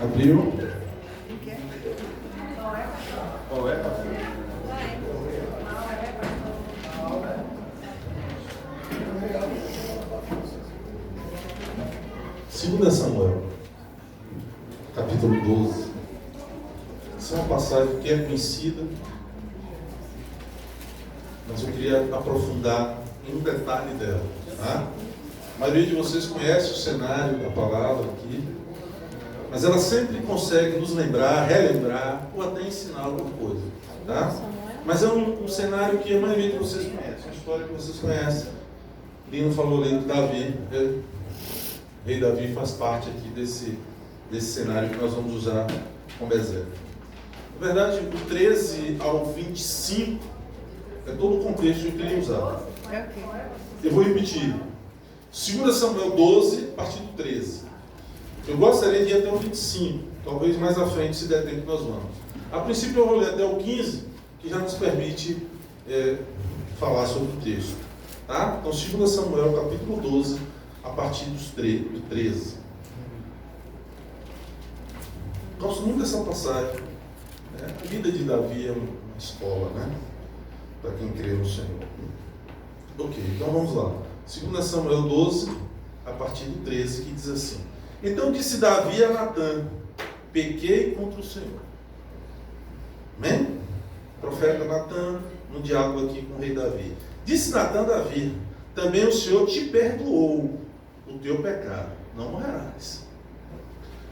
Abriu. Qual é, pastor? Segunda Samuel, capítulo 12. Essa é uma passagem que é conhecida, mas eu queria aprofundar em um detalhe dela. Tá? A maioria de vocês conhece o cenário da palavra aqui, mas ela sempre consegue nos lembrar, relembrar ou até ensinar alguma coisa. Tá? Mas é um cenário que a maioria de vocês conhece, uma história que vocês conhecem. Lino falou ali de Davi. O rei Davi faz parte aqui desse cenário que nós vamos usar como exemplo. Na verdade, do 13 ao 25 é todo o contexto que eu queria usar. Eu vou repetir. 2 Samuel 12, a partir do 13. Eu gostaria de ir até o 25. Talvez mais à frente, se der tempo, nós vamos. A princípio, eu vou ler até o 15, que já nos permite falar sobre o texto. Tá? Então, 2 Samuel, capítulo 12, a partir do 13. Gosto muito dessa passagem. A vida de Davi é uma escola, né? Para quem crê no Senhor. Ok, então vamos lá. 2 Samuel 12, a partir do 13, que diz assim: Então disse Davi a Natã: Pequei contra o Senhor. Amém? O profeta Natã, num diálogo aqui com o rei Davi. Disse Natã a Davi: Também o Senhor te perdoou o teu pecado, não morrerás.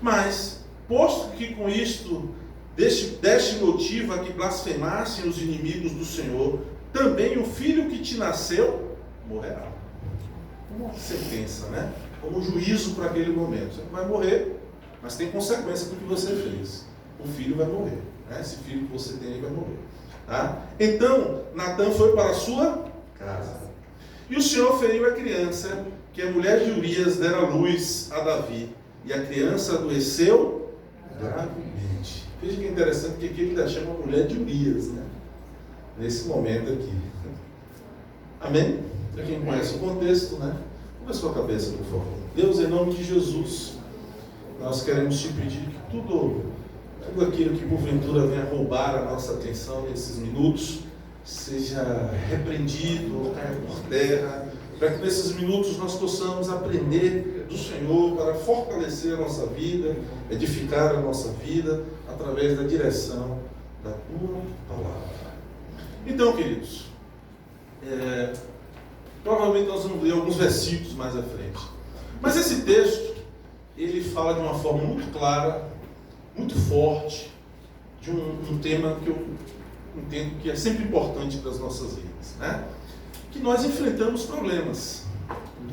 Mas, posto que com isto deste motivo a que blasfemassem os inimigos do Senhor, também o filho que te nasceu morrerá. Uma sentença, né? Como juízo para aquele momento. Você não vai morrer, mas tem consequência do que você fez. O filho vai morrer, né? Esse filho que você tem aí vai morrer. Tá? Então, Natã foi para a sua casa. E o Senhor feriu a criança, que a mulher de Urias dera luz a Davi, e a criança adoeceu gravemente. Veja que interessante que aqui ele ainda chama a mulher de Urias, né? Nesse momento aqui. Amém? Para quem conhece o contexto, né? Põe a sua cabeça, por favor. Deus, em nome de Jesus, nós queremos te pedir que tudo aquilo que porventura venha roubar a nossa atenção nesses minutos, seja repreendido, caia por terra, para que nesses minutos nós possamos aprender do Senhor para fortalecer a nossa vida, edificar a nossa vida, através da direção da tua palavra. Então, queridos, provavelmente nós vamos ler alguns versículos mais à frente. Mas esse texto, ele fala de uma forma muito clara, muito forte, de um tema que eu entendo que é sempre importante para as nossas vidas, né? Que nós enfrentamos problemas,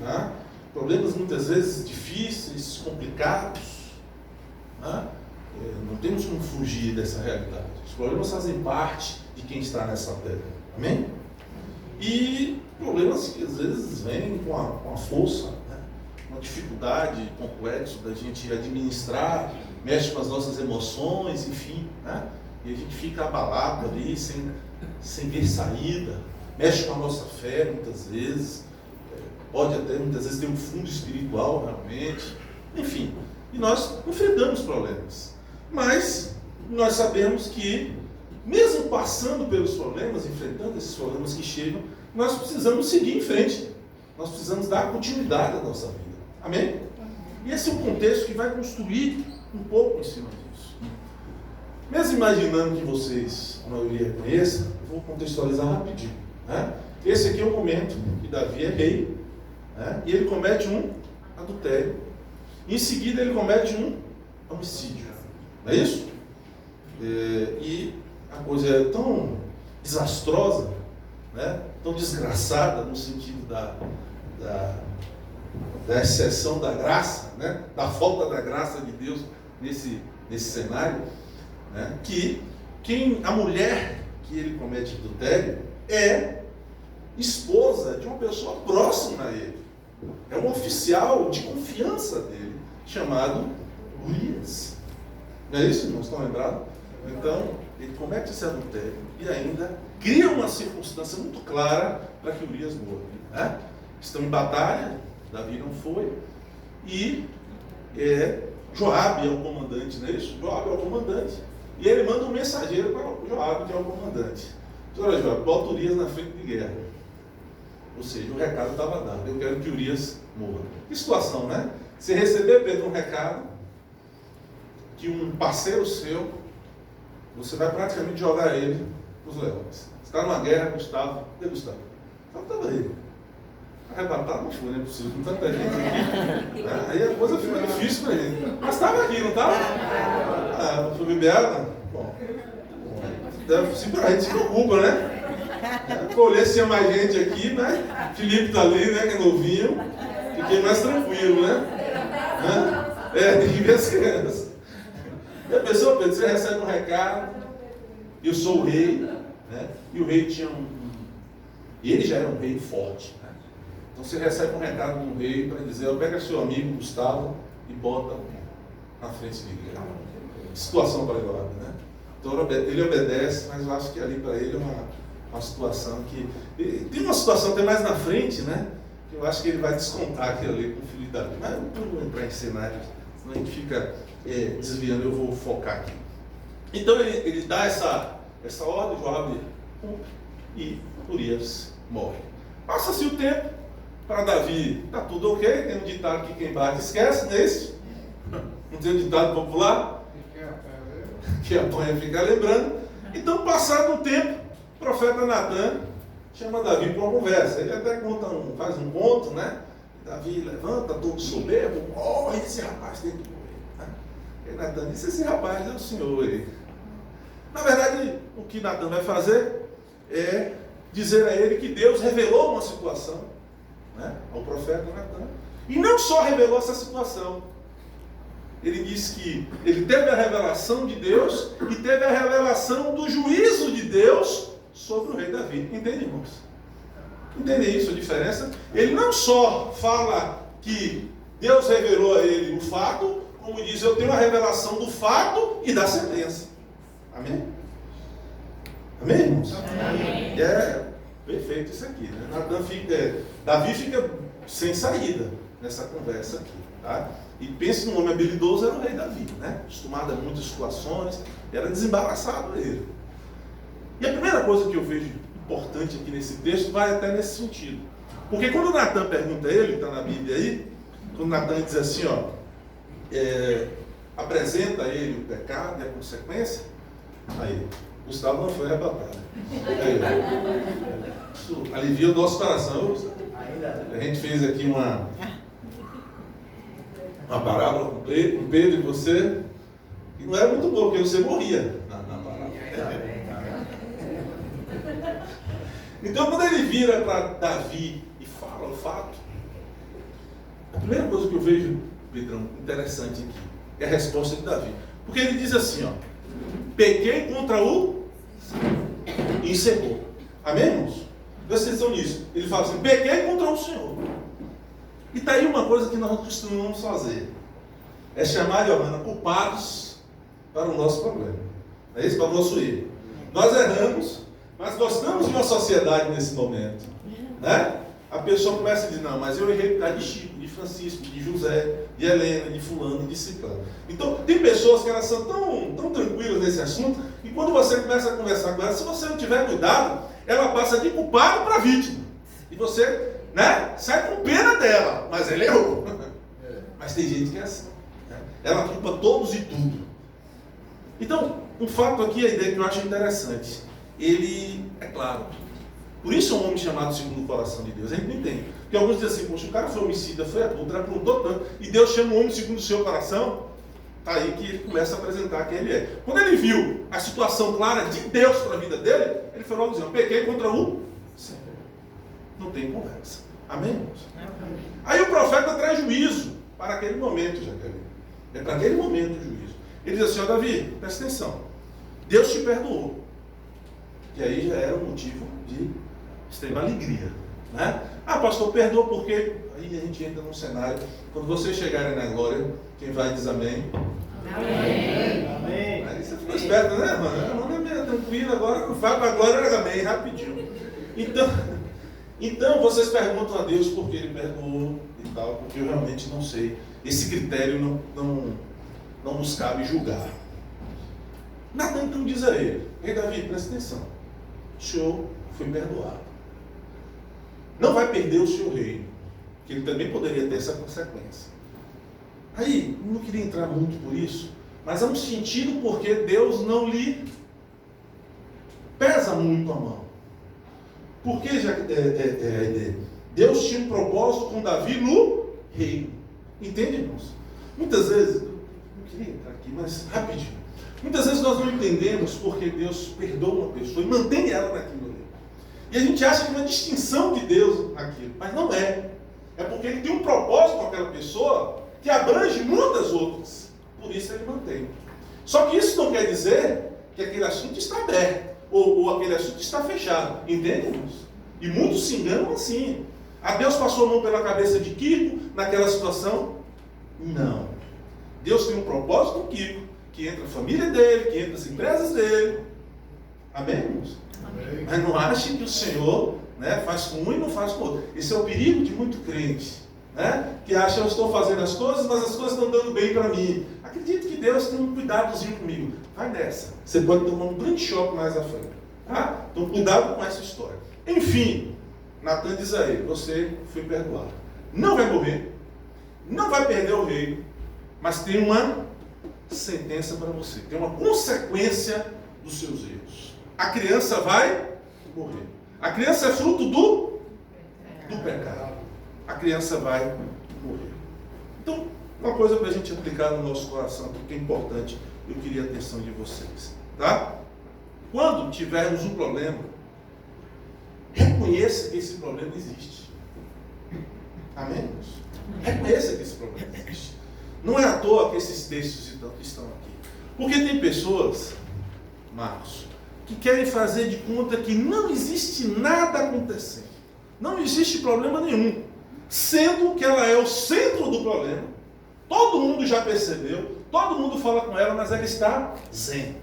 tá? Problemas muitas vezes difíceis, complicados, né? Não temos como fugir dessa realidade. Os problemas fazem parte de quem está nessa terra, amém? E problemas que às vezes vêm com a força, né? Uma dificuldade complexo da gente administrar, mexe com as nossas emoções, enfim, né? E a gente fica abalado ali, sem ver saída, mexe com a nossa fé muitas vezes, pode até muitas vezes ter um fundo espiritual realmente, enfim, e nós enfrentamos problemas, mas nós sabemos que mesmo passando pelos problemas, enfrentando esses problemas que chegam, nós precisamos seguir em frente, nós precisamos dar continuidade à nossa vida, amém? E esse é o contexto que vai construir um pouco em cima disso. Mesmo imaginando que vocês, a maioria, conheçam, eu vou contextualizar rapidinho, né? Esse aqui é o momento que Davi é rei, né? E ele comete um adultério. Em seguida ele comete um homicídio. Não é isso? E a coisa é tão desastrosa, né? Tão desgraçada no sentido da exceção da graça, né? Da falta da graça de Deus nesse cenário, né? Que a mulher que ele comete adultério é esposa de uma pessoa próxima a ele, é um oficial de confiança dele, chamado Urias. Não é isso, irmãos? Estão lembrados? Então, ele comete esse adultério e ainda cria uma circunstância muito clara para que Urias morra, né? Estão em batalha, Davi não foi, e Joabe é o comandante, não é isso? Joabe é o comandante. E ele manda um mensageiro para o Joabe, que é o comandante. Diz: olha, Joabe, bota Urias na frente de guerra. Ou seja, o recado estava dado. Eu quero que Urias morra. Que situação, né? Você receber, Pedro, um recado que um parceiro seu, você vai praticamente jogar ele para os leões. Você está numa guerra, Gustavo. Cadê Gustavo? Gustavo estava aí. Arrebatado não foi, não é possível. Não tanta gente aqui. Aí a coisa fica difícil para ele. Mas estava aqui, não estava? Ah, foi beber água? Bom. Sim, a gente se preocupa, né? Eu olhei se tinha mais gente aqui, né? Felipe está ali, né? Que é novinho. Fiquei mais tranquilo, né? Tem que ver as crianças. E a pessoa, Pedro, você recebe um recado, eu sou o rei, né? E o rei tinha e ele já era um rei forte, né? Então você recebe um recado de um rei para dizer: pega seu amigo Gustavo e bota na frente de guerra. Situação para Joabe, né? Então ele obedece, mas eu acho que ali para ele é uma situação que... Tem uma situação até mais na frente, né? Que eu acho que ele vai descontar aquilo ali com o filho de Davi. Mas não vou entrar em cenário, senão a gente fica desviando, eu vou focar aqui. Então ele dá essa ordem, Joabe cumpre e Urias morre. Passa-se o tempo, para Davi está tudo ok, tem um ditado que quem bate esquece, não é isso? Não tem um ditado popular? Que apanha fica lembrando. Então, passado um tempo, o profeta Natan chama Davi para uma conversa. Ele até faz um conto, né? Davi levanta, todo soberbo: morre, esse rapaz tem que morrer, né? E Natan disse: esse rapaz é o senhor. Na verdade, o que Natan vai fazer é dizer a ele que Deus revelou uma situação, né, ao profeta Natan. E não só revelou essa situação, ele disse que ele teve a revelação de Deus e teve a revelação do juízo de Deus sobre o rei Davi. Entende, irmãos? Entendem isso, a diferença? Ele não só fala que Deus revelou a ele o fato, como diz: eu tenho a revelação do fato e da sentença. Amém? Amém, irmãos? Amém. É perfeito isso aqui, né? Davi fica sem saída nessa conversa aqui, tá? E pense num homem habilidoso, era o rei Davi, né? Acostumado a muitas situações, era desembaraçado ele. E a primeira coisa que eu vejo importante aqui nesse texto vai até nesse sentido. Porque quando Natan pergunta a ele, está na Bíblia aí, quando Natan diz assim, ó, apresenta a ele o pecado e a consequência, aí, Gustavo não foi arrebatado. Isso alivia o nosso coração. A gente fez aqui uma parábola com Pedro e você, e não era muito bom, porque você morria na parábola. Então, quando ele vira para Davi e fala o fato, a primeira coisa que eu vejo, Pedrão, interessante aqui, é a resposta de Davi. Porque ele diz assim, ó: pequei contra o Senhor e encerrou. Amém, irmãos? Presta atenção nisso. Ele fala assim: pequei contra o Senhor. E está aí uma coisa que nós costumamos fazer: é chamar, Johanna, culpados para o nosso problema. É isso, para o nosso erro. Nós erramos, mas nós estamos em uma sociedade nesse momento, né? A pessoa começa a dizer: não, mas eu errei por causa de Chico, de Francisco, de José, de Helena, de fulano, de ciclano. Então, tem pessoas que elas são tão tranquilas nesse assunto, e quando você começa a conversar com elas, se você não tiver cuidado, ela passa de culpado para vítima. E você, né, sai com pena dela, mas ele errou. Mas tem gente que é assim, né? Ela culpa todos e tudo. Então, um fato aqui, a ideia que eu acho interessante, ele é claro. Por isso é um homem chamado segundo o coração de Deus. A gente não entende. Porque alguns dizem assim: poxa, o cara foi homicida, foi adulto, aprontou tanto, e Deus chama o homem segundo o seu coração. Está aí que ele começa a apresentar quem ele é. Quando ele viu a situação clara de Deus para a vida dele, ele foi logo dizendo: pequei contra o Senhor. Não tem conversa. Amém, irmãos? Aí o profeta traz juízo para aquele momento, Jaqueline. É para aquele momento o juízo. Ele diz assim: ó, Davi, presta atenção. Deus te perdoou. E aí já era um motivo de extrema alegria, né? Ah, pastor, perdoa porque... Aí a gente entra num cenário, quando vocês chegarem na glória, quem vai diz amém? Amém. Amém. Aí você ficou esperto, né, mano? Não é meio tranquilo, agora vai para a glória, amém, rapidinho. Então vocês perguntam a Deus por que ele perdoou e tal, porque eu realmente não sei. Esse critério não nos cabe julgar. Natan então diz a ele: Rei Davi, presta atenção, o senhor foi perdoado. Não vai perder o seu reino, que ele também poderia ter essa consequência. Aí, não queria entrar muito por isso, mas há um sentido porque Deus não lhe pesa muito a mão. Porque Deus tinha um propósito com Davi no reino. Entende, irmãos? Muitas vezes, não queria entrar aqui, mas rapidinho. Muitas vezes nós não entendemos porque Deus perdoa uma pessoa e mantém ela naquilo ali. E a gente acha que é uma distinção de Deus naquilo, mas não é. É porque ele tem um propósito com aquela pessoa que abrange muitas outras. Por isso ele mantém. Só que isso não quer dizer que aquele assunto está aberto, ou aquele assunto está fechado. Entende, irmãos? E muitos se enganam assim. A Deus passou a mão pela cabeça de Kiko naquela situação? Não. Deus tem um propósito com Kiko, que entra a família dele, que entra as empresas dele. Amém, irmãos? Amém. Mas não ache que o Senhor, faz com um e não faz com o outro. Esse é o perigo de muito crente, que acha que eu estou fazendo as coisas, mas as coisas estão dando bem para mim. Acredito que Deus tem um cuidadozinho comigo. Vai nessa. Você pode tomar um grande choque mais à frente. Tá? Então cuidado com essa história. Enfim, Natan diz a ele: você foi perdoado. Não vai morrer, não vai perder o reino, mas tem uma sentença para você, tem uma consequência dos seus erros. A criança vai morrer. A criança é fruto do pecado. A criança vai morrer. Então, uma coisa para a gente aplicar no nosso coração, porque é importante, eu queria a atenção de vocês. Tá? Quando tivermos um problema, reconheça que esse problema existe. Amém? Reconheça que esse problema existe. Não é à toa que esses textos estão aqui. Porque tem pessoas, Marcos, que querem fazer de conta que não existe nada acontecendo. Não existe problema nenhum. Sendo que ela é o centro do problema. Todo mundo já percebeu, todo mundo fala com ela, mas ela está zen.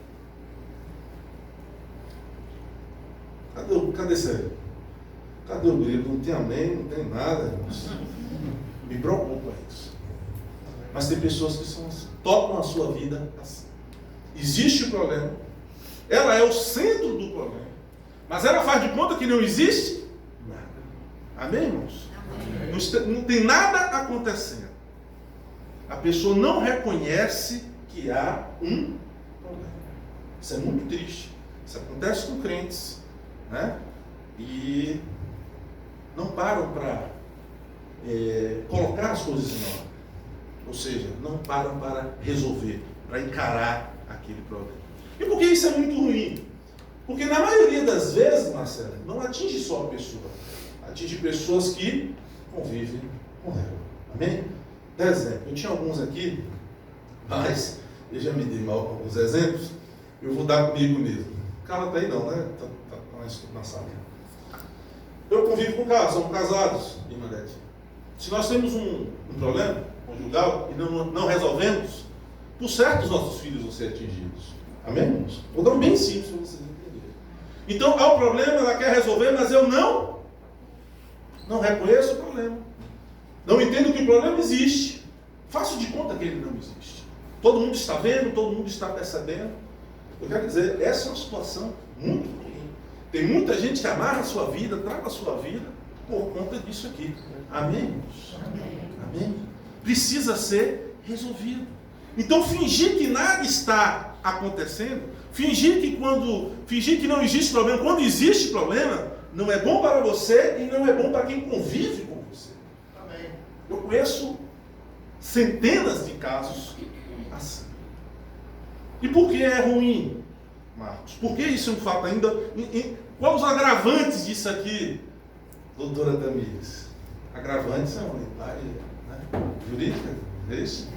Cadê Sérgio? Cadê o grilo? Não tem amém, não tem nada, irmãos. Me preocupa isso. Mas tem pessoas que são assim, tocam a sua vida assim. Existe o problema, ela é o centro do problema, mas ela faz de conta que não existe nada. Amém, irmãos? Amém. Não tem nada acontecendo. A pessoa não reconhece que há um problema. Isso é muito triste. Isso acontece com crentes, e não param para colocar as coisas em ordem. Ou seja, não param para resolver, para encarar aquele problema. E por que isso é muito ruim? Porque na maioria das vezes, Marcelo, não atinge só a pessoa, atinge pessoas que convivem com ela. Amém? Por exemplo, eu tinha alguns aqui, mas eu já me dei mal com alguns exemplos, eu vou dar comigo mesmo. O cara está aí não, né? Está na sala. Eu convivo com casos, somos casados, irmã Lete. Se nós temos um problema conjugal e não resolvemos, por certo os nossos filhos vão ser atingidos. Amém, irmãos? Vou dar um bem simples para vocês entenderem. Então, há um problema, ela quer resolver, mas eu não reconheço o problema. Não entendo que o problema existe. Faço de conta que ele não existe. Todo mundo está vendo, todo mundo está percebendo. Eu quero dizer, essa é uma situação muito ruim. Tem muita gente que amarra a sua vida, trava a sua vida por conta disso aqui. Amém, irmãos? Amém? Precisa ser resolvido. Então, fingir que nada está acontecendo, fingir que não existe problema, quando existe problema, não é bom para você e não é bom para quem convive com você. Amém. Eu conheço centenas de casos assim. E por que é ruim, Marcos? Por que isso é um fato ainda? Quais os agravantes disso aqui, doutora Tamires? Agravantes é uma linguagem jurídica, é isso?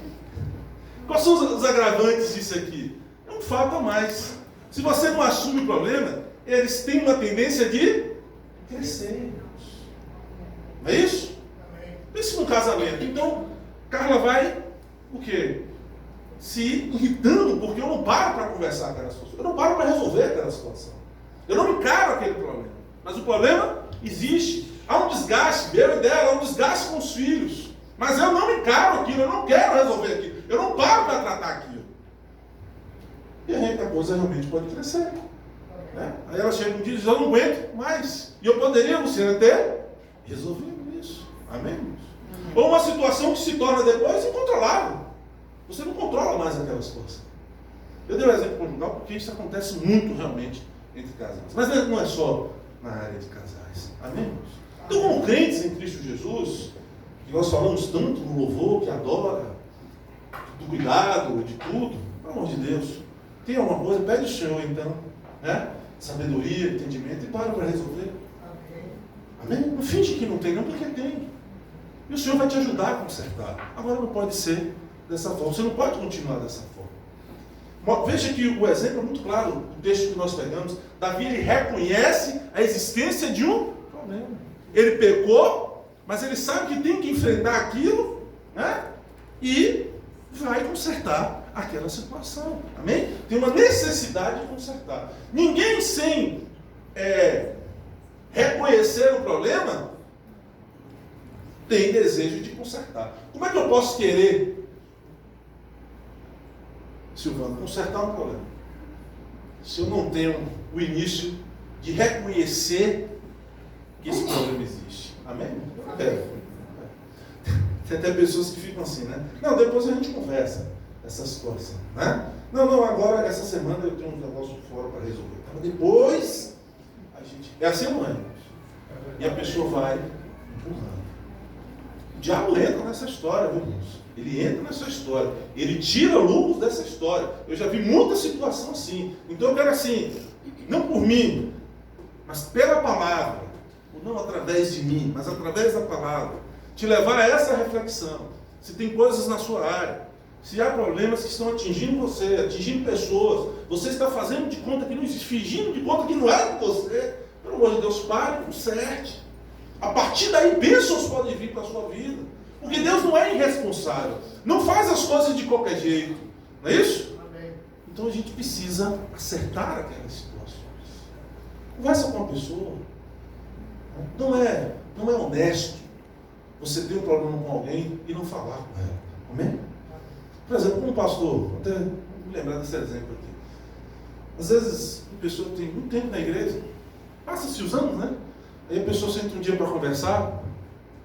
Quais são os agravantes disso aqui? É um fato a mais. Se você não assume o problema, eles têm uma tendência de crescer. Não é isso? Pense no casamento. Então, Carla vai, o quê? Se irritando, porque eu não paro para conversar aquela situação. Eu não paro para resolver aquela situação. Eu não encaro aquele problema. Mas o problema existe. Há um desgaste, meu e dela, há um desgaste com os filhos. Mas eu não encaro aquilo, eu não quero resolver aquilo. Eu não paro para tratar aquilo. repente a coisa realmente pode crescer. Né? Aí ela chega um dia e diz, eu não aguento mais. E eu poderia, Luciana, ter resolvido isso. Amém? Ou uma situação que se torna depois incontrolável. Você não controla mais aquela situação. Eu dei um exemplo conjugal porque isso acontece muito realmente entre casais. Mas não é só na área de casais. Amém? Então, como crentes em Cristo Jesus, que nós falamos tanto no louvor, que adora, do cuidado, de tudo, pelo amor de Deus, tem alguma coisa, pede o Senhor então, né? Sabedoria, entendimento, e para resolver. Amém? Não finge que não tem, não, porque tem. E o Senhor vai te ajudar a consertar. Agora não pode ser dessa forma, você não pode continuar dessa forma. Veja que o exemplo é muito claro, o texto que nós pegamos. Davi, ele reconhece a existência de um problema. Ele pecou, mas ele sabe que tem que enfrentar aquilo, né? E vai consertar aquela situação. Amém? Tem uma necessidade de consertar. Ninguém sem reconhecer o problema tem desejo de consertar. Como é que eu posso querer, Silvano, consertar um problema se eu não tenho o início de reconhecer que esse problema existe? Amém? Tem até pessoas que ficam assim, né? Não, depois a gente conversa essa situação, né? Não, agora, essa semana eu tenho um negócio fora para resolver. Então, depois, a gente... É assim, não é? E a pessoa vai empurrando. O diabo entra nessa história, viu, irmãos? Ele entra nessa história. Ele tira lucros dessa história. Eu já vi muita situação assim. Então eu quero assim, não por mim, mas pela palavra, ou não através de mim, mas através da palavra, te levar a essa reflexão. Se tem coisas na sua área, se há problemas que estão atingindo você, atingindo pessoas, você está fazendo de conta que não existe, fingindo de conta que não é de você, pelo amor de Deus, pare, conserte. A partir daí, bênçãos podem vir para a sua vida. Porque Deus não é irresponsável. Não faz as coisas de qualquer jeito. Não é isso? Amém. Então a gente precisa acertar aquelas situações. Conversa com uma pessoa. Não é honesto você ter um problema com alguém e não falar com ela. Amém? Por exemplo, como pastor, vou até me lembrar desse exemplo aqui. Às vezes, a pessoa tem muito tempo na igreja, passa-se os anos, né? Aí a pessoa senta um dia para conversar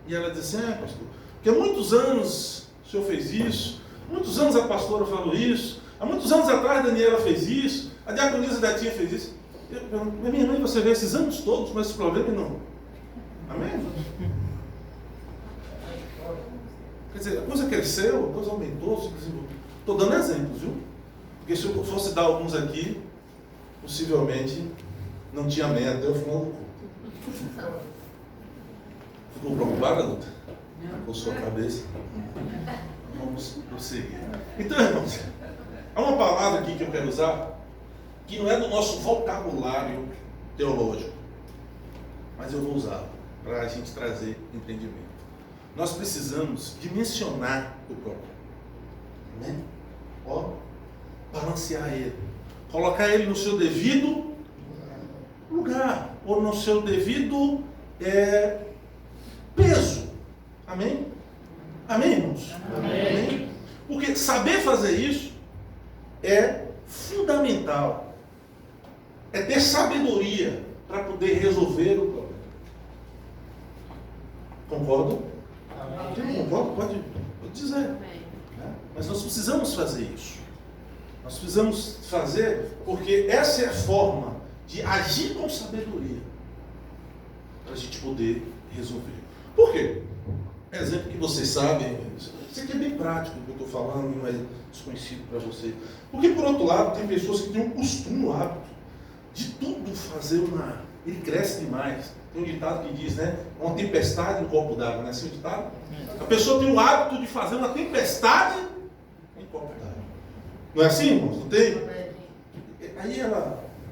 e ela diz assim, pastor, porque há muitos anos o senhor fez isso, muitos anos a pastora falou isso, há muitos anos atrás a Daniela fez isso, a diaconisa da tia fez isso. Minha mãe, você vê esses anos todos, mas esse problema não. Amém? Quer dizer, a coisa cresceu, a coisa aumentou, se desenvolveu. Estou dando exemplos, viu? Porque se eu fosse dar alguns aqui, possivelmente não tinha amém até o final do culto. Ficou preocupada, Luta? Com sua cabeça? Vamos prosseguir. Então, irmãos, há uma palavra aqui que eu quero usar, que não é do nosso vocabulário teológico, mas eu vou usar para a gente trazer entendimento. Nós precisamos dimensionar o problema, né? Balancear ele, colocar ele no seu devido lugar, ou no seu devido peso. Amém? Amém, irmãos? Amém. Porque saber fazer isso é fundamental. É ter sabedoria para poder resolver o problema. Concordam? Amém. Concordo? Pode dizer. Amém. Mas nós precisamos fazer isso. Nós precisamos fazer porque essa é a forma de agir com sabedoria para a gente poder resolver. Por quê? Exemplo que vocês sabem, isso aqui é bem prático, o que eu estou falando, não é desconhecido para vocês. Porque, por outro lado, tem pessoas que têm um costume, um hábito, de tudo fazer uma... Ele cresce demais. Tem um ditado que diz, né? Uma tempestade em copo d'água, não é assim o ditado? A pessoa tem o hábito de fazer uma tempestade em copo d'água. Não é assim, irmãos? Não tem? Aí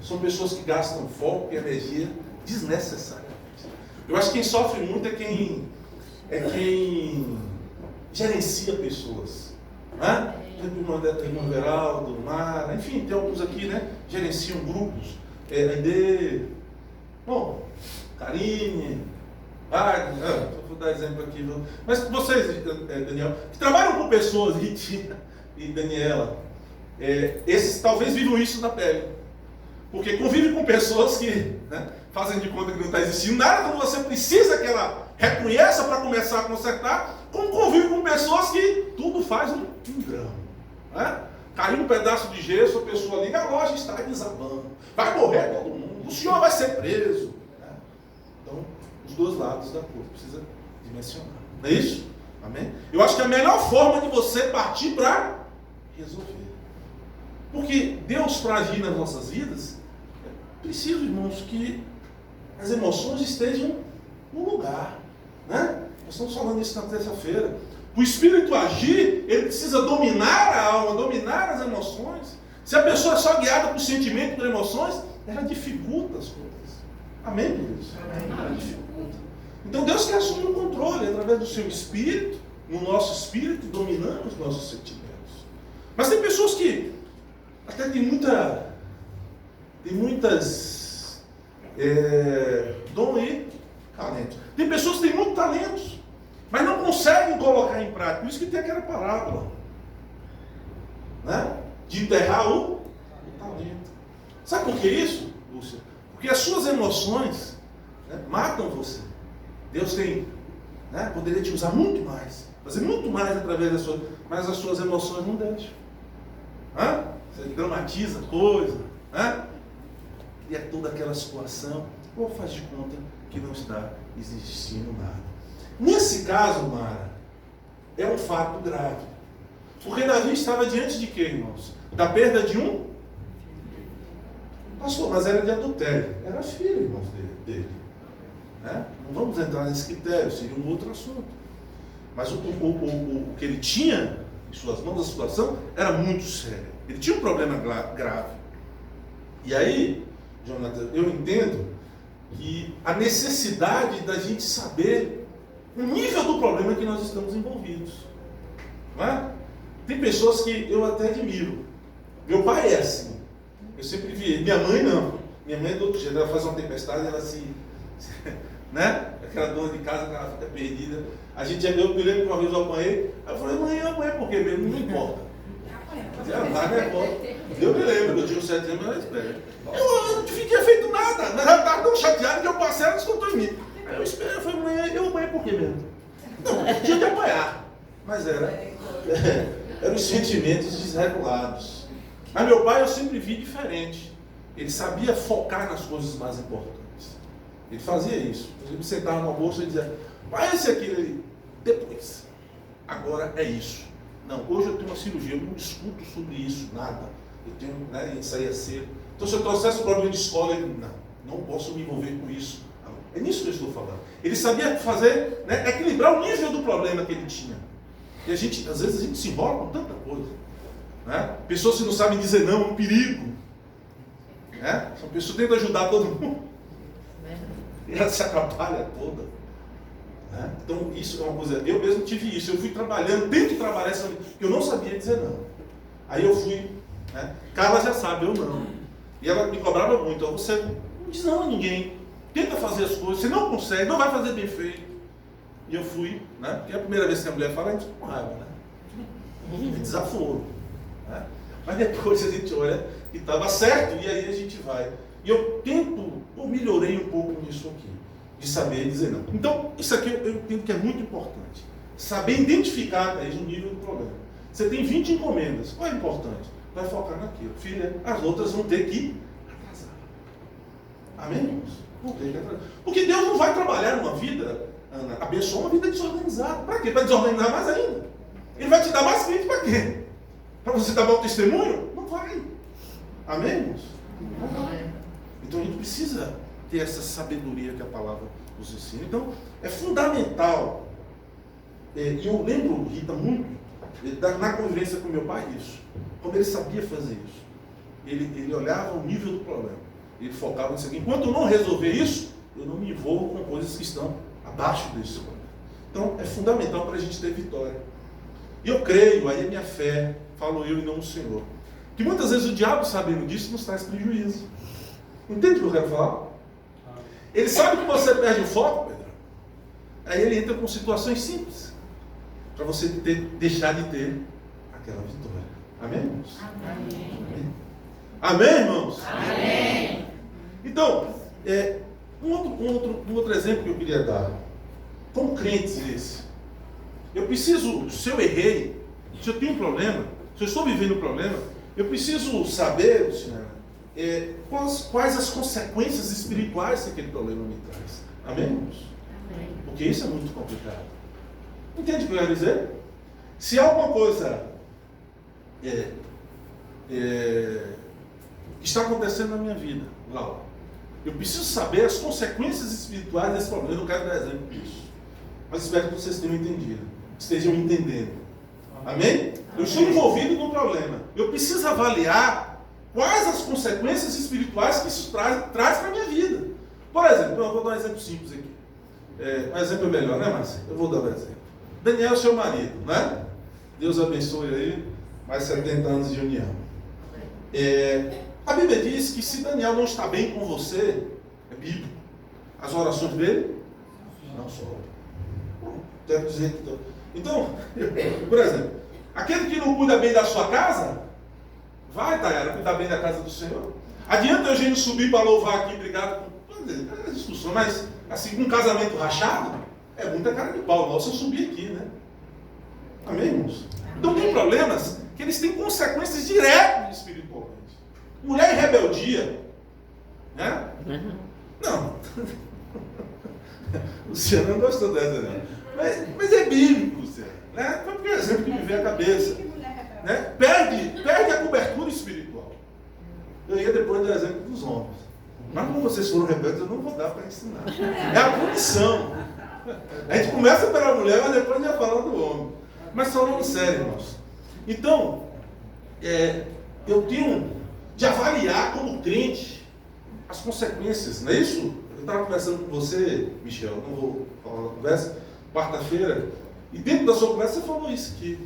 são pessoas que gastam foco e energia desnecessariamente. Eu acho que quem sofre muito é quem gerencia pessoas. Né? Tem o Everaldo, Mara, enfim, tem alguns aqui, né? Gerenciam grupos. Karine, vou dar exemplo aqui, viu? Mas vocês, Daniel, que trabalham com pessoas, Ritinha e Daniela, esses talvez vivam isso na pele. Porque convive com pessoas que, né, fazem de conta que não está existindo nada, quando você precisa que ela reconheça para começar a consertar, como convive com pessoas que tudo faz um grão. Né? Caiu um pedaço de gesso, a pessoa liga, a loja está desabando, vai morrer todo mundo, o senhor vai ser preso. Né? Então, os dois lados da coisa, precisa dimensionar. Não é isso? Amém? Eu acho que a melhor forma de você partir para resolver. Porque Deus, para agir nas nossas vidas, é preciso, irmãos, que as emoções estejam no lugar. Né? Nós estamos falando isso na terça-feira. O Espírito agir, ele precisa dominar a alma, dominar as emoções. Se a pessoa é só guiada por sentimento, por emoções, ela dificulta as coisas. Amém, queridos? Ela dificulta. Então Deus quer assumir o controle através do seu Espírito, no nosso Espírito, dominando os nossos sentimentos. Mas tem pessoas que até tem muitas dom e talento. Tem pessoas que têm muitos talentos, mas não conseguem colocar em prática. Por isso que tem aquela parábola, né, de enterrar o talento. Sabe por que isso, Lúcia? Porque as suas emoções, né, matam você. Deus tem, né, poderia te usar muito mais, fazer muito mais através das suas, mas as suas emoções não deixam. Você dramatiza a coisa, né? E é toda aquela situação, ou faz de conta que não está existindo nada. Nesse caso, Mara, é um fato grave. Porque Davi estava diante de quê, irmãos? Da perda de um? Pastor, mas era de adultério. Era filho, irmãos, dele. Né? Não vamos entrar nesse critério, seria um outro assunto. Mas o que ele tinha em suas mãos, a situação, era muito séria. Ele tinha um problema grave. E aí, Jonathan, eu entendo que a necessidade da gente saber o nível do problema que nós estamos envolvidos. Não é? Tem pessoas que eu até admiro. Meu pai é assim. Eu sempre vi ele. Minha mãe não. Minha mãe é do outro jeito. Ela faz uma tempestade e ela né? Aquela dona de casa que ela fica perdida. Eu me lembro que uma vez eu apanhei. Eu falei, mãe, eu apanhei por quê mesmo? Não importa. Eu me lembro que eu tinha 7 anos, mas espera. Eu não tinha feito nada, mas ela estava tão chateada que eu passei, ela descontou em mim. Aí eu esperei, eu falei, mãe, eu apanhei por quê mesmo? Não, tinha que apanhar. Mas eram os sentimentos desregulados. Mas meu pai eu sempre vi diferente. Ele sabia focar nas coisas mais importantes. Ele fazia isso. Ele sentava no almoço e dizia, pai, esse aqui, ele, depois. Agora é isso. Não, hoje eu tenho uma cirurgia, eu não discuto sobre isso, nada. Eu tenho, né, isso aí é cedo. Então, se eu trouxesse um problema de escola, ele, não posso me envolver com isso. É nisso que eu estou falando. Ele sabia fazer, né, equilibrar o nível do problema que ele tinha. E a gente, às vezes, a gente se enrola com tanta coisa. Né? Pessoas que não sabem dizer não, é um perigo. Né? São pessoas que tentam ajudar todo mundo. E ela se atrapalha toda. Né? Então, isso é uma coisa. Eu mesmo tive isso. Eu fui trabalhando, tento trabalhar essa vida, porque eu não sabia dizer não. Aí eu fui. Né? Carla já sabe, eu não. E ela me cobrava muito. Então, você não diz não a ninguém. Tenta fazer as coisas. Você não consegue, não vai fazer bem feito. E eu fui, né? Porque é a primeira vez que a mulher fala, a gente fica com raiva, né? É desaforo. Né? Mas depois a gente olha que estava certo e aí a gente vai. E eu melhorei um pouco nisso aqui, de saber dizer não. Então, isso aqui eu entendo que é muito importante. Saber identificar aí, o nível do problema. Você tem 20 encomendas, qual é importante? Vai focar naquilo. Filha, as outras vão ter que atrasar. Amém, irmãos? Vão ter que atrasar. Porque Deus não vai trabalhar numa vida, Ana, abençoar uma vida desorganizada. Para quê? Para desorganizar mais ainda. Ele vai te dar mais frente para quê? Para você dar mau testemunho? Não vai. Amém, irmãos? Não vai. Então a gente precisa ter essa sabedoria que a palavra nos ensina. Então é fundamental. E eu lembro, Rita, muito, na convivência com meu pai, isso. Como ele sabia fazer isso. Ele olhava o nível do problema. Ele focava nisso aqui. Enquanto eu não resolver isso, eu não me envolvo com coisas que estão abaixo desse problema. Então é fundamental para a gente ter vitória. E eu creio, aí é minha fé, falo eu e não o Senhor, que muitas vezes o diabo, sabendo disso, nos traz prejuízo. Entende o que eu quero falar? Ele sabe que você perde o foco, Pedro. Aí ele entra com situações simples, para você deixar de ter aquela vitória. Amém, irmãos? Amém. Amém, irmãos? Amém. Então, um outro exemplo que eu queria dar. Como crentes esse? Eu preciso, se eu errei, se eu tenho um problema, se eu estou vivendo um problema, eu preciso saber, Luciana, quais as consequências espirituais que aquele problema me traz. Amém, irmãos? Amém. Porque isso é muito complicado. Entende o que eu quero dizer? Se alguma coisa está acontecendo na minha vida, Laura, eu preciso saber as consequências espirituais desse problema. Eu não quero dar exemplo disso, mas espero que vocês tenham entendido, estejam entendendo. Amém? Eu estou envolvido no problema. Eu preciso avaliar quais as consequências espirituais que isso traz para a minha vida. Por exemplo, eu vou dar um exemplo simples aqui. Um exemplo é melhor, né, Márcia? Eu vou dar um exemplo. Daniel é seu marido, né? Deus abençoe aí, mais 70 anos de união. A Bíblia diz que se Daniel não está bem com você, é bíblico, as orações dele não sobram. Quero dizer que... Então, por exemplo, aquele que não cuida bem da sua casa, vai, Tayara, cuidar bem da casa do Senhor. Adianta a gente subir para louvar aqui, obrigado. É discussão, mas assim, um casamento rachado, é muita cara de pau. Nossa, eu subi aqui, né? Amém, irmãos? Então tem problemas que eles têm consequências diretas espiritualmente. Mulher em rebeldia, né? Não. Luciano não gostou dessa, né? Mas é bíblico, Luciano, né? Foi porque é exemplo que me veio à cabeça. Né? Perde a cobertura espiritual. Eu ia depois do exemplo dos homens. Mas como vocês foram rebeldes, eu não vou dar para ensinar. É a punição. A gente começa pela mulher, mas depois já fala do homem. Mas falando sério, irmãos. Então, eu tenho de avaliar como crente as consequências, não é isso? Eu estava conversando com você, Michel, não vou falar na conversa, quarta-feira, e dentro da sua conversa você falou isso aqui,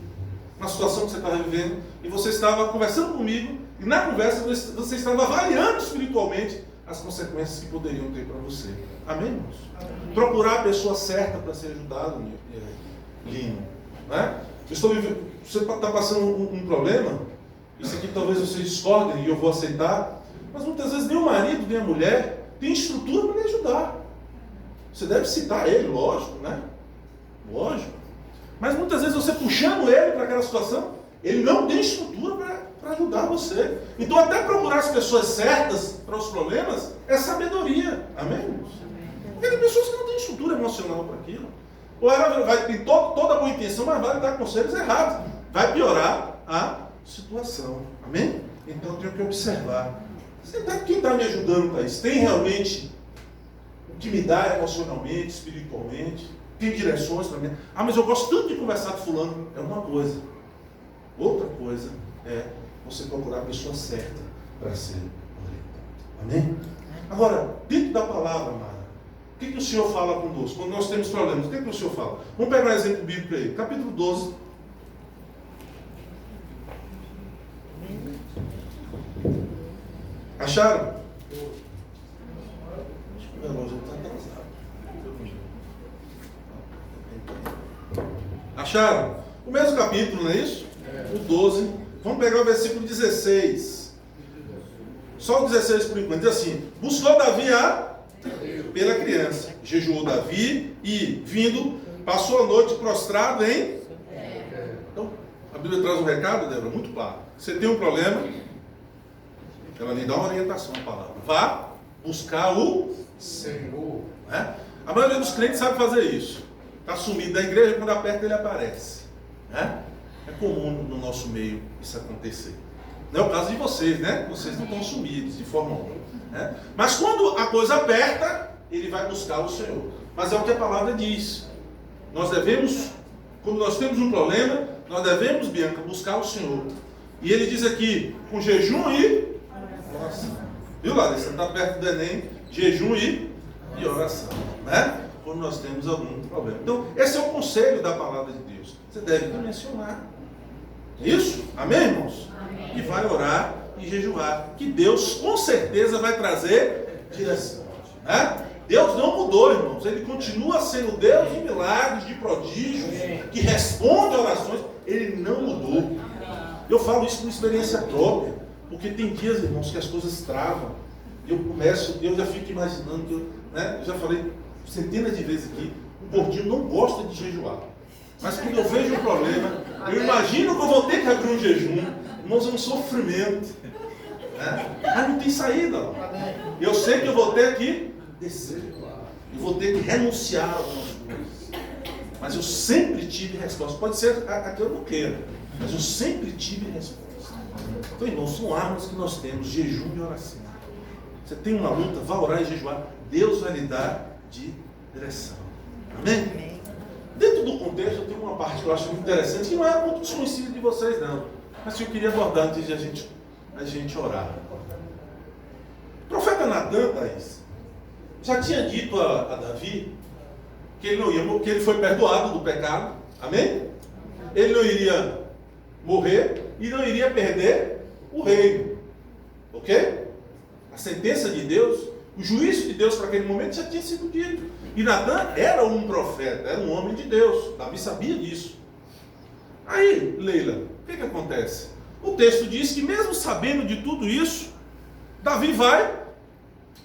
na situação que você estava vivendo, e você estava conversando comigo, e na conversa você estava avaliando espiritualmente as consequências que poderiam ter para você. Amém, irmãos? Amém. Procurar a pessoa certa para ser ajudado, Lino. Né? Você está passando um problema, isso aqui talvez vocês discordem e eu vou aceitar, mas muitas vezes nem o marido, nem a mulher tem estrutura para lhe ajudar. Você deve citar ele, lógico, né? Lógico. Mas muitas vezes você puxando ele para aquela situação, ele não tem estrutura para ajudar você. Então até procurar as pessoas certas para os problemas é sabedoria. Amém? Porque tem pessoas que não têm estrutura emocional para aquilo. Ou ela vai ter toda a boa intenção, mas vai dar conselhos errados. Vai piorar a situação. Amém? Então eu tenho que observar. Quem está me ajudando, Thaís? Tem realmente o que me dá emocionalmente, espiritualmente? Tem direções para mim? Ah, mas eu gosto tanto de conversar com fulano. É uma coisa. Outra coisa é você procurar a pessoa certa para ser orientado. Amém? Agora, dentro da palavra, Mara, o que o Senhor fala conosco? Quando nós temos problemas, o que o Senhor fala? Vamos pegar um exemplo bíblico aí. Capítulo 12. Acharam? Acho que o relógio está atrasado. Acharam? O mesmo capítulo, não é isso? O 12. Vamos pegar o versículo 16. Só o 16 por enquanto. Diz assim: buscou Davi pela criança. Jejuou Davi e, vindo, passou a noite prostrado em... Então, a Bíblia traz um recado, Débora, muito claro. Você tem um problema, ela lhe dá uma orientação, a palavra. Vá buscar o Senhor. Né? A maioria dos crentes sabe fazer isso. Está sumido da igreja, quando aperta ele aparece. Né? É comum no nosso meio isso acontecer. Não é o caso de vocês, né? Vocês não estão sumidos de forma alguma. Né? Mas quando a coisa aperta, ele vai buscar o Senhor. Mas é o que a palavra diz. Nós devemos, quando nós temos um problema, nós devemos, Bianca, buscar o Senhor. E ele diz aqui, com jejum e oração. Viu, Larissa? Está perto do Enem, jejum e oração. Né? Quando nós temos algum problema. Então, esse é o conselho da palavra de Deus. Você deve mencionar. Isso? Amém, irmãos? Amém. E vai orar e jejuar. Que Deus, com certeza, vai trazer direção. Né? Deus não mudou, irmãos. Ele continua sendo Deus de milagres, de prodígios, que responde a orações. Ele não mudou. Eu falo isso por experiência própria, porque tem dias, irmãos, que as coisas travam. Eu já fico imaginando, eu já falei centenas de vezes aqui, o gordinho não gosta de jejuar. Mas quando eu vejo um problema, eu imagino que eu vou ter que abrir um jejum. Irmãos, é um sofrimento. Mas não tem saída. Eu sei que eu vou ter que descer. Eu vou ter que renunciar a algumas coisas. Mas eu sempre tive resposta. Pode ser a que eu não queira, mas eu sempre tive resposta. Então, irmãos, são armas que nós temos: jejum e oração. Você tem uma luta, vá orar e jejuar. Deus vai lhe dar direção. Amém? Dentro do contexto, eu tenho uma parte que eu acho muito interessante, que não é muito desconhecida de vocês, não. Mas que eu queria abordar antes de a gente orar. O profeta Natan, Thaís, já tinha dito a Davi que ele não ia, que ele foi perdoado do pecado. Amém? Ele não iria morrer e não iria perder o reino. Ok? A sentença de Deus, o juízo de Deus para aquele momento já tinha sido dito. E Natan era um profeta, era um homem de Deus. Davi sabia disso. Aí, Leila, o que acontece? O texto diz que mesmo sabendo de tudo isso, Davi vai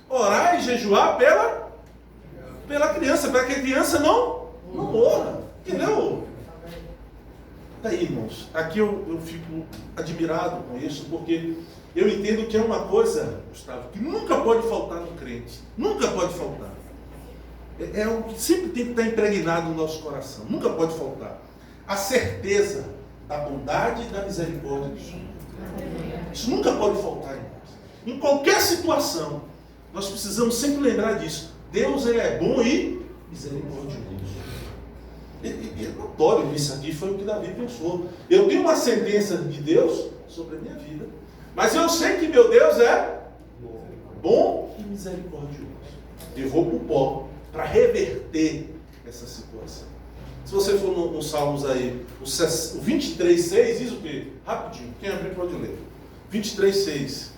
orar e jejuar pela criança, para que a criança não morra. Entendeu? Daí, irmãos, aqui eu fico admirado com isso, porque eu entendo que é uma coisa, Gustavo, que nunca pode faltar no crente. Nunca pode faltar. É algo que sempre tem que estar impregnado no nosso coração. Nunca pode faltar. A certeza da bondade e da misericórdia do Senhor. Isso nunca pode faltar, irmãos. Em qualquer situação, nós precisamos sempre lembrar disso. Deus, Ele é bom e misericordioso. E é notório isso aqui, foi o que Davi pensou. Eu tenho uma sentença de Deus sobre a minha vida, mas eu sei que meu Deus é bom e misericordioso. Eu vou para o pó para reverter essa situação. Se você for no Salmos aí, o 23,6 diz o quê? Rapidinho, quem abrir pode ler. 23,6.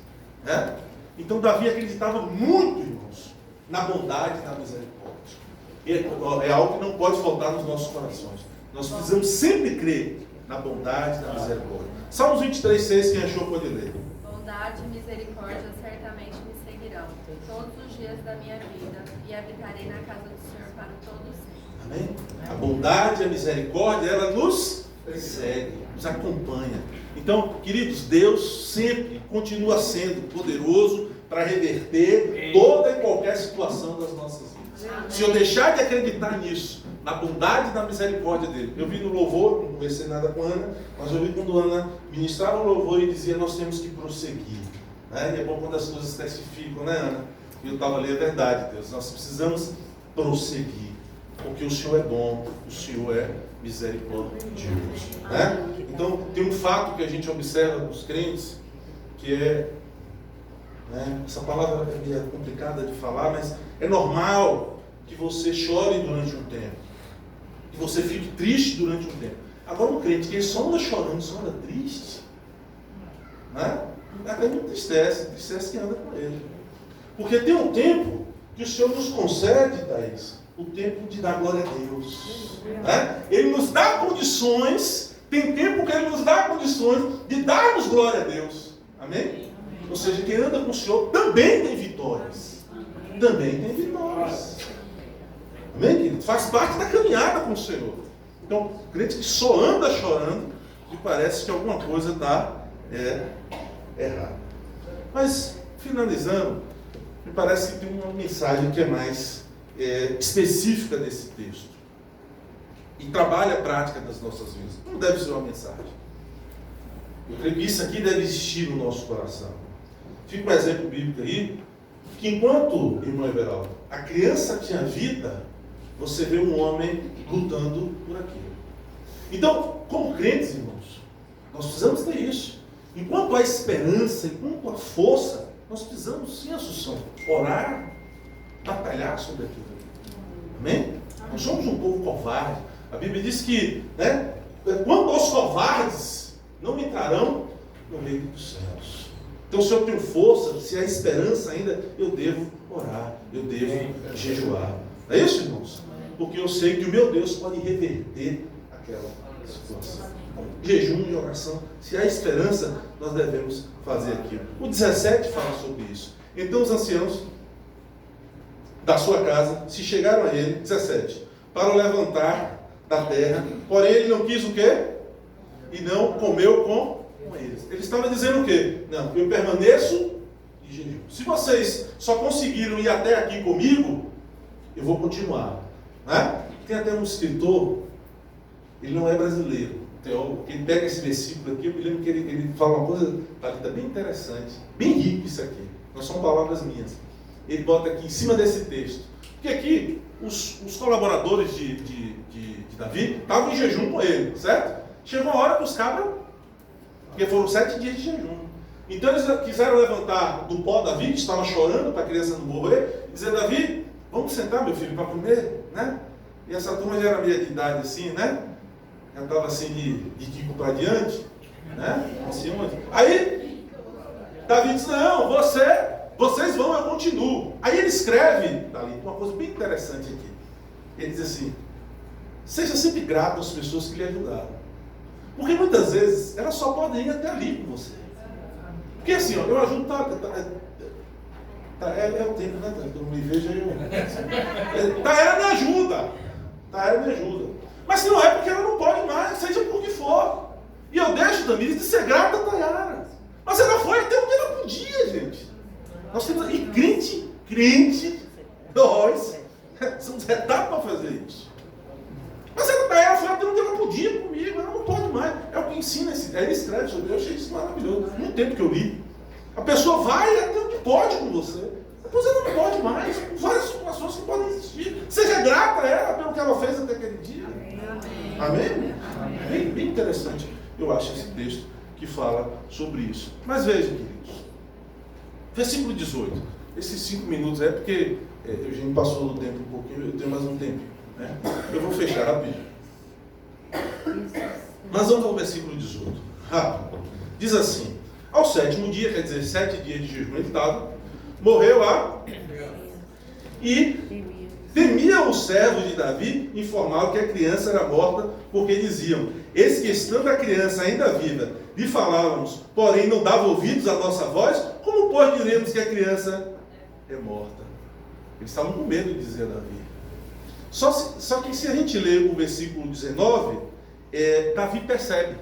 Então Davi acreditava muito, irmãos, na bondade e na misericórdia. É algo que não pode faltar nos nossos corações. Nós precisamos sempre crer na bondade e na misericórdia. Salmos 23,6, quem achou pode ler. Bondade e misericórdia certamente me seguirão todos os dias da minha vida, e habitarei na casa do Senhor para todos sempre. Amém? A bondade e a misericórdia, ela nos segue, nos acompanha. Então, queridos, Deus sempre continua sendo poderoso para reverter toda e qualquer situação das nossas vidas. Se eu deixar de acreditar nisso, na bondade e na misericórdia dele. Eu vi no louvor, não conversei nada com a Ana, mas eu vi quando a Ana ministrava o louvor e dizia: nós temos que prosseguir. E é bom quando as coisas testificam, né, Ana? E eu estava ali, é verdade, Deus, nós precisamos prosseguir, porque o Senhor é bom, o Senhor é misericordioso. Então, tem um fato que a gente observa nos crentes, que é, essa palavra é meio complicada de falar, mas é normal que você chore durante um tempo, que você fique triste durante um tempo. Agora, um crente que ele só anda chorando, só anda triste, até não entristece quem anda com ele. Porque tem um tempo que o Senhor nos concede, Thaís, o tempo de dar glória a Deus. Ele nos dá condições, tem tempo que Ele nos dá condições de darmos glória a Deus. Amém? Ou seja, quem anda com o Senhor também tem vitórias. Também tem vitórias. Amém, querido? Faz parte da caminhada com o Senhor. Então, o crente que só anda chorando, me parece que alguma coisa está errada. Mas, finalizando, me parece que tem uma mensagem que é mais específica desse texto. E trabalha a prática das nossas vidas. Não deve ser uma mensagem. Eu creio que isso aqui deve existir no nosso coração. Fica um exemplo bíblico aí, que enquanto, irmão Everaldo, a criança tinha vida, você vê um homem lutando por aquilo. Então, como crentes, irmãos, nós precisamos ter isso. Enquanto há esperança, enquanto há força, nós precisamos sim, Assunção, orar, batalhar sobre aquilo. Amém? Nós somos um povo covarde. A Bíblia diz que, quanto aos covardes, não entrarão no reino dos céus. Então, se eu tenho força, se há esperança ainda, eu devo orar, eu devo jejuar. Não é isso, irmãos? Porque eu sei que o meu Deus pode reverter aquela situação. Jejum e oração. Se há esperança, nós devemos fazer aquilo. O 17 fala sobre isso. Então os anciãos da sua casa se chegaram a ele, 17, para o levantar da terra, porém ele não quis o quê? E não comeu com eles. Ele estava dizendo o quê? Não, eu permaneço em jejum. Se vocês só conseguiram ir até aqui comigo, eu vou continuar. Né? Tem até um escritor, ele não é brasileiro, teólogo, ele pega esse versículo aqui, eu me lembro que ele fala uma coisa bem interessante, bem rico isso aqui, não são palavras minhas. Ele bota aqui em cima desse texto, porque aqui os colaboradores de Davi estavam em jejum com ele, certo? Chegou a hora que os cabras, porque foram 7 dias de jejum. Então eles quiseram levantar do pó Davi, que estava chorando para a criança não morrer, e dizer: Davi, vamos sentar, meu filho, para comer, né? E essa turma já era meia de idade assim, né? Já estava assim de Kiko para diante, né? Assim, aí Davi diz: não, vocês vão, eu continuo. Aí ele escreve, Davi, uma coisa bem interessante aqui. Ele diz assim: seja sempre grato às pessoas que lhe ajudaram. Porque muitas vezes elas só podem ir até ali com você. Porque assim, ó, eu ajudo, é o tempo, né? Eu não me vejo aí. Ela me ajuda. Ela me ajuda. Mas se não é porque ela não pode mais, seja por que for. E eu deixo, Tamires, de ser grata a Tayara. Mas ela foi até onde ela podia, gente. Nós temos. E crente, nós somos etapas para fazer isso. Mas ela foi até onde ela podia comigo, ela não pode mais. É o que ensina, ele escreve sobre isso, eu achei isso maravilhoso. No tempo que eu li. A pessoa vai até onde pode com você. Depois ela não pode mais. Várias situações que podem existir. Seja grata a ela pelo que ela fez até aquele dia. Amém? Amém? Bem interessante, eu acho, esse texto que fala sobre isso. Mas vejam, queridos. Versículo 18. Esses 5 minutos é porque a gente passou do tempo um pouquinho, eu tenho mais um tempo. Né? Eu vou fechar rapidinho. Mas vamos ao versículo 18. Rápido. Diz assim: ao 7º dia, quer dizer, 7 dias de jejum ele estava, morreu e temia os servos de Davi informar que a criança era morta, porque diziam: eis que estando a criança ainda viva, lhe falávamos, porém não dava ouvidos à nossa voz, como pois diremos que a criança é morta? Eles estavam com medo de dizer a Davi. Só que se a gente ler o versículo 19, Davi percebe.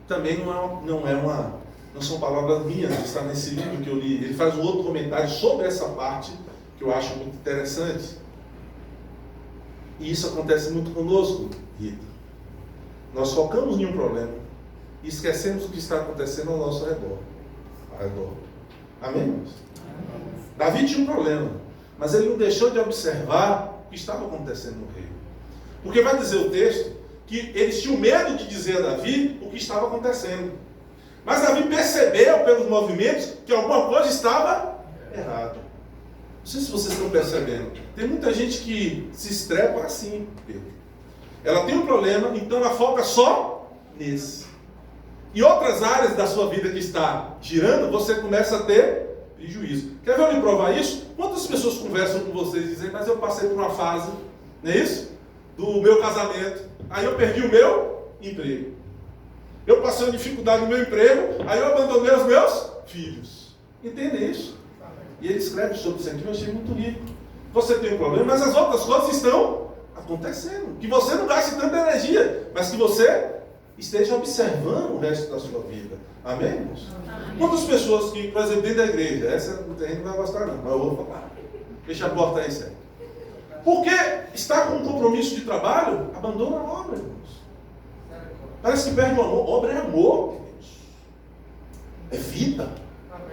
Também não são palavras minhas, está nesse livro que eu li. Ele faz um outro comentário sobre essa parte, que eu acho muito interessante. E isso acontece muito conosco, Rita. Nós focamos em um problema e esquecemos o que está acontecendo ao nosso redor. Amém, irmãos? Davi tinha um problema, mas ele não deixou de observar o que estava acontecendo no reino. Porque vai dizer o texto que eles tinham medo de dizer a Davi o que estava acontecendo. Mas Davi percebeu pelos movimentos que alguma coisa estava errada. Não sei se vocês estão percebendo. Tem muita gente que se estrepa assim, Pedro. Ela tem um problema, então ela foca só nesse. E outras áreas da sua vida que está girando, você começa a ter prejuízo. Quer ver eu lhe provar isso? Quantas pessoas conversam com vocês e dizem: mas eu passei por uma fase, não é isso? Do meu casamento. Aí eu perdi o meu emprego. Eu passei uma dificuldade no meu emprego, aí eu abandonei os meus filhos. Entende isso? E ele escreve sobre isso aqui, eu achei muito rico. Você tem um problema, mas as outras coisas estão acontecendo. Que você não gaste tanta energia, mas que você esteja observando o resto da sua vida. Amém, irmãos? Quantas pessoas que, por exemplo, dentro da igreja, essa muita gente não vai gostar não, mas eu vou falar. Deixa a porta aí, sério. Porque está com um compromisso de trabalho, abandona a obra, irmãos. Parece que perde o amor. Obra é amor, queridos. É vida.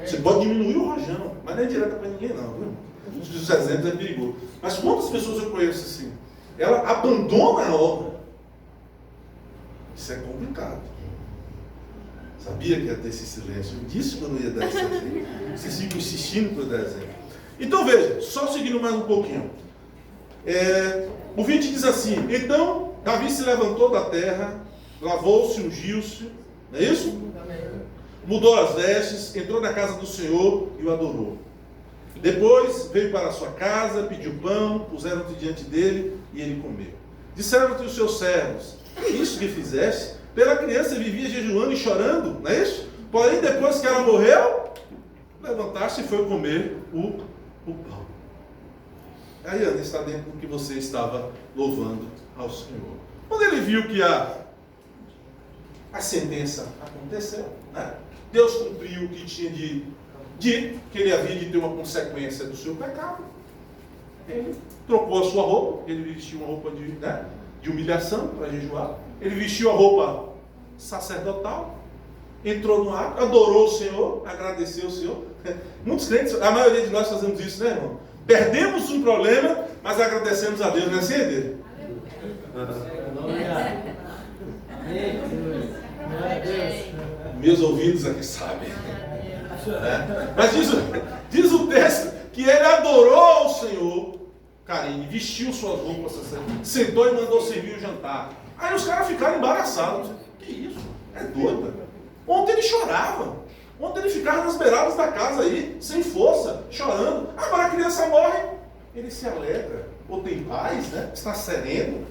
Você pode diminuir o rojão, mas não é direta para ninguém não, viu? Os exemplos é perigoso. Mas quantas pessoas eu conheço assim? Ela abandona a obra. Isso é complicado. Sabia que ia ter esse silêncio. Eu disse que eu não ia dar esse exemplo. Vocês ficam insistindo para eu dar exemplo. Então veja, só seguindo mais um pouquinho. O 20 diz assim: então Davi se levantou da terra, lavou-se, ungiu-se, não é isso? Mudou as vestes, entrou na casa do Senhor e o adorou. Depois veio para a sua casa, pediu pão, puseram-te diante dele e ele comeu. Disseram-te os seus servos: isso que fizeste, pela criança vivia jejuando e chorando, não é isso? Porém, depois que ela morreu, levantaste e foi comer o pão. Aí, Ana, está dentro do que você estava louvando ao Senhor. Quando ele viu que a sentença aconteceu, né? Deus cumpriu o que tinha dito, que ele havia de ter uma consequência do seu pecado. Ele trocou a sua roupa, ele vestiu uma roupa de humilhação para jejuar. Ele vestiu a roupa sacerdotal, entrou no ato, adorou o Senhor, agradeceu o Senhor. Muitos crentes, a maioria de nós fazemos isso, né, irmão? Perdemos um problema, mas agradecemos a Deus, não é assim, Deus? Meus ouvidos aqui sabem. Mas diz o texto que ele adorou o Senhor, Karine, vestiu suas roupas, sentou e mandou servir o jantar. Aí os caras ficaram embaraçados. Que isso? É doido. Ontem ele chorava. Ontem ele ficava nas beiradas da casa aí, sem força, chorando. Agora a criança morre, ele se alegra, ou tem paz, né? Está sereno.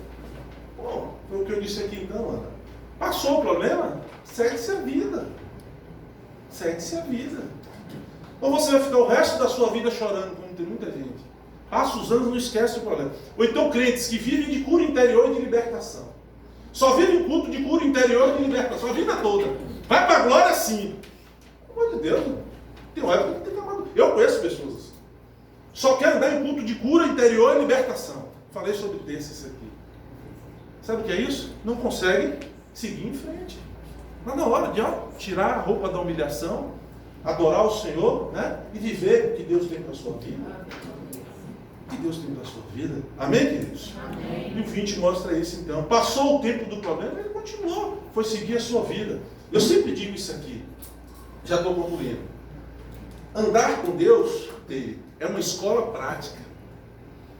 Bom, foi o que eu disse aqui então, Ana. Passou o problema? Segue-se a vida. Segue-se a vida. Ou você vai ficar o resto da sua vida chorando, como tem muita gente. Passa os anos e não esquece o problema. Ou então crentes que vivem de cura interior e de libertação. Só vivem culto de cura interior e de libertação a vida toda. Vai para a glória sim. Pelo amor de Deus, tem uma época que tem que amar. Eu conheço pessoas assim. Só quero dar em culto de cura interior e libertação. Falei sobre desses aqui. Sabe o que é isso? Não consegue seguir em frente. Mas na hora de tirar a roupa da humilhação, adorar o Senhor, né? E viver o que Deus tem para a sua vida. O que Deus tem para a sua vida. Amém, queridos? Amém. E o 20 mostra isso então. Passou o tempo do problema, ele continuou. Foi seguir a sua vida. Eu sempre digo isso aqui. Já estou concluindo. Andar com Deus é uma escola prática.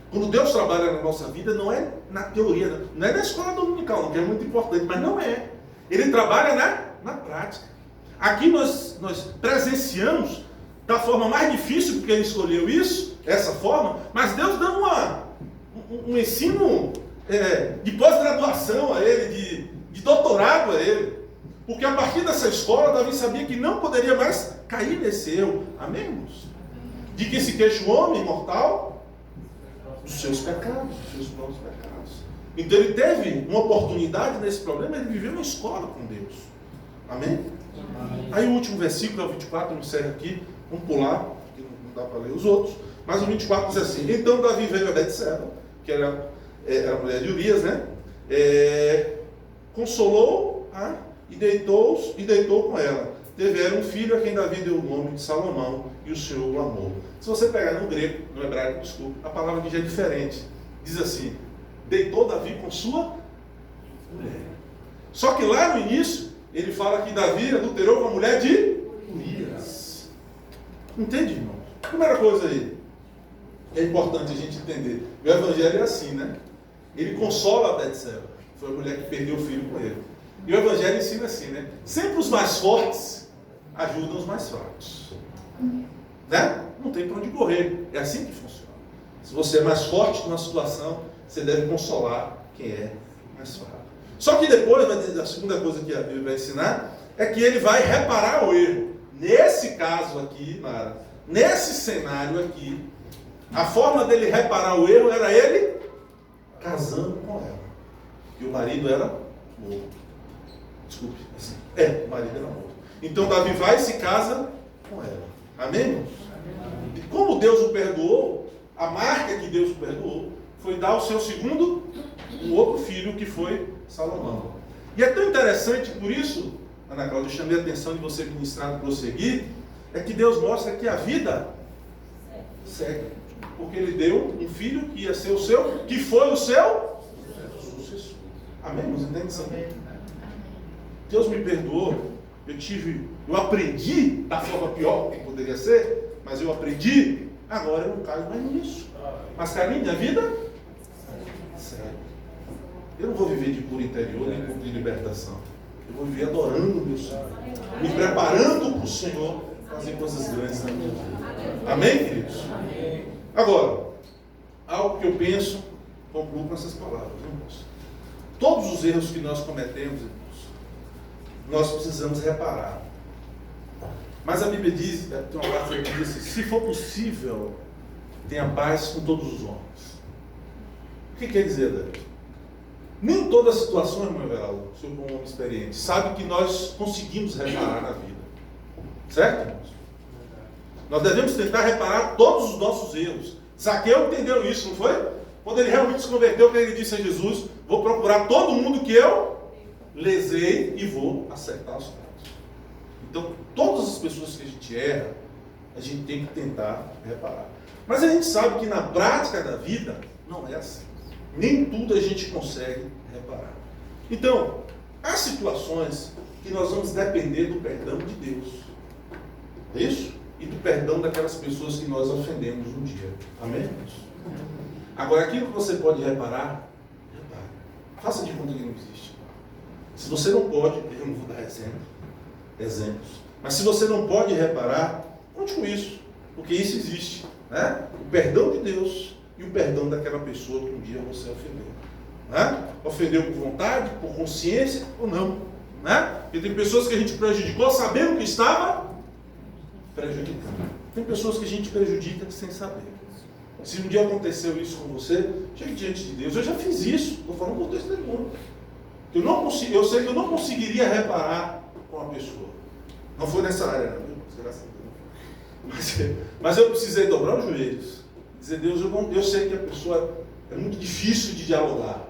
Quando Deus trabalha na nossa vida, não é na teoria, não é na escola dominical, que é muito importante, mas não é. Ele trabalha na prática. Aqui nós presenciamos da forma mais difícil, porque ele escolheu isso, essa forma, mas Deus dá um ensino de pós-graduação a ele, de doutorado a ele. Porque a partir dessa escola, Davi sabia que não poderia mais cair nesse erro. Amém, irmãos? De que se queixa o homem mortal dos seus pecados, dos seus próprios pecados. Então ele teve uma oportunidade nesse problema, ele viveu uma escola com Deus. Amém? Amém. Aí o último versículo, é o 24, eu encerro aqui, vamos pular, porque não dá para ler os outros, mas o 24 diz assim: então Davi veio a Betseba, que era a mulher de Urias, né? Consolou-a e deitou com ela. Tiveram um filho a quem Davi deu o nome de Salomão, e o Senhor o amou. Se você pegar no grego, no hebraico, desculpa, a palavra aqui já é diferente. Diz assim: deitou Davi com sua mulher. Só que lá no início, ele fala que Davi adulterou com a mulher de Urias. Entende, irmão? Primeira coisa aí, é importante a gente entender. O evangelho é assim, né? Ele consola a Betseba. Foi a mulher que perdeu o filho com ele. E o evangelho ensina assim, né? Sempre os mais fortes ajudam os mais fracos. Né? Não tem para onde correr. É assim que funciona. Se você é mais forte numa situação, você deve consolar quem é mais fraco. Só que depois, a segunda coisa que a Bíblia vai ensinar é que ele vai reparar o erro. Nesse caso aqui, Mara, nesse cenário aqui, a forma dele reparar o erro era ele casando com ela. E o marido era morto. Desculpe. Assim. O marido era morto. Então Davi vai e se casa com ela. Amém, irmãos? E como Deus o perdoou, a marca que Deus o perdoou foi dar ao seu segundo, um outro filho, que foi Salomão. E é tão interessante, por isso, Ana Cláudia, eu chamei a atenção de você ministrar e prosseguir, é que Deus mostra que a vida segue. Porque ele deu um filho que ia ser o seu, que foi o seu sucessor. Amém, irmãos? Entende isso? Deus me perdoou, eu aprendi da forma pior que poderia ser, mas eu aprendi, agora eu não caio mais nisso. Mas caminho da vida? Sério. Eu não vou viver de cura interior, nem de libertação. Eu vou viver adorando o meu Senhor, me preparando para o Senhor fazer coisas grandes na minha vida. Amém, queridos? Amém. Agora, algo que eu penso, concluo com essas palavras, irmãos. todos os erros que nós cometemos, nós precisamos reparar. Mas a Bíblia diz, tem uma parte que diz assim, se for possível, tenha paz com todos os homens. O que quer dizer, Davi? Nem toda situação, irmão Everaldo, o senhor como homem experiente, sabe que nós conseguimos reparar na vida. Certo, irmãos? Nós devemos tentar reparar todos os nossos erros. Zaqueu entendeu isso, não foi? Quando ele realmente se converteu, ele disse a Jesus, vou procurar todo mundo que eu lesei e vou acertar os pratos. Então, todas as pessoas que a gente erra, a gente tem que tentar reparar. Mas a gente sabe que na prática da vida, não é assim. Nem tudo a gente consegue reparar. Então, há situações que nós vamos depender do perdão de Deus. É isso? E do perdão daquelas pessoas que nós ofendemos um dia. Amém? Agora, aquilo que você pode reparar, repare. Faça de conta que não existe. Se você não pode, eu não vou dar exemplos. Mas se você não pode reparar, conte com isso. Porque isso existe. Né? O perdão de Deus e o perdão daquela pessoa que um dia você ofendeu. Né? Ofendeu por vontade, por consciência ou não. Né? Porque tem pessoas que a gente prejudicou sabendo que estava prejudicando. Tem pessoas que a gente prejudica sem saber. Se um dia aconteceu isso com você, chegue diante de Deus. Eu já fiz isso, estou falando por testemunho. Eu sei que eu não conseguiria reparar com a pessoa. Não foi nessa área, não. Graças a Deus. Mas eu precisei dobrar os joelhos. Dizer, Deus, eu sei que a pessoa é muito difícil de dialogar.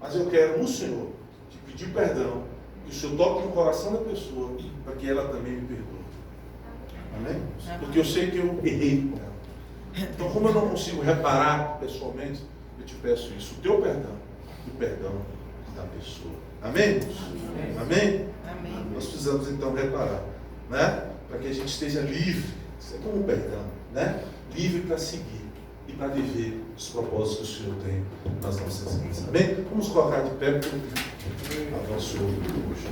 Mas eu quero no Senhor te pedir perdão. Que o Senhor toque no coração da pessoa para que ela também me perdoe. Amém? Porque eu sei que eu errei com ela. Então, como eu não consigo reparar pessoalmente, eu te peço isso, o teu perdão e o perdão da pessoa. Amém? Amém? Amém? Nós precisamos então reparar, né? Para que a gente esteja livre, isso é como um perdão, né? Livre para seguir e para viver os propósitos que o Senhor tem nas nossas vidas. Amém? Vamos colocar de pé, porque avançou hoje.